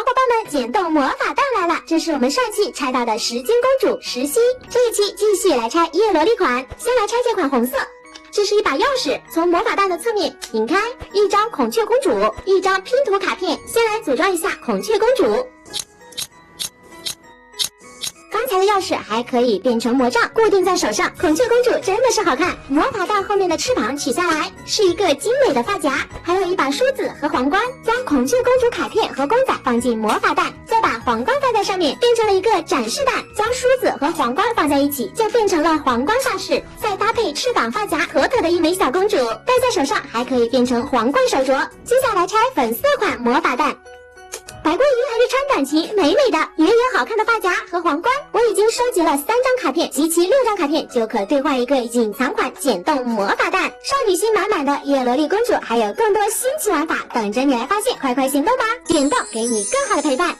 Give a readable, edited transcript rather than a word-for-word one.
伙伴们，剪动魔法蛋来了！这是我们上期拆到的时间公主石溪，这一期继续来拆叶萝莉款。先来拆这款红色，这是一把钥匙，从魔法蛋的侧面拧开，一张孔雀公主，一张拼图卡片。先来组装一下孔雀公主。刚才的钥匙还可以变成魔杖，固定在手上。孔雀公主真的是好看，魔法蛋后面的翅膀取下来，是一个精美的发夹，还有一把梳子和皇冠。将孔雀公主卡片和公仔放进魔法蛋，再把皇冠放在上面，变成了一个展示蛋。将梳子和皇冠放在一起，就变成了皇冠发饰。再搭配翅膀发夹，妥妥的一枚小公主，戴在手上还可以变成皇冠手镯。接下来拆粉色款魔法蛋。白桂鱼还是穿短裙，美美的，圆圆好看的发夹和皇冠。我已经收集了3张卡片，集齐6张卡片就可兑换一个隐藏款剪动魔法蛋。少女心满满的叶萝莉公主，还有更多新奇玩法等着你来发现，快快行动吧！剪动给你更好的陪伴。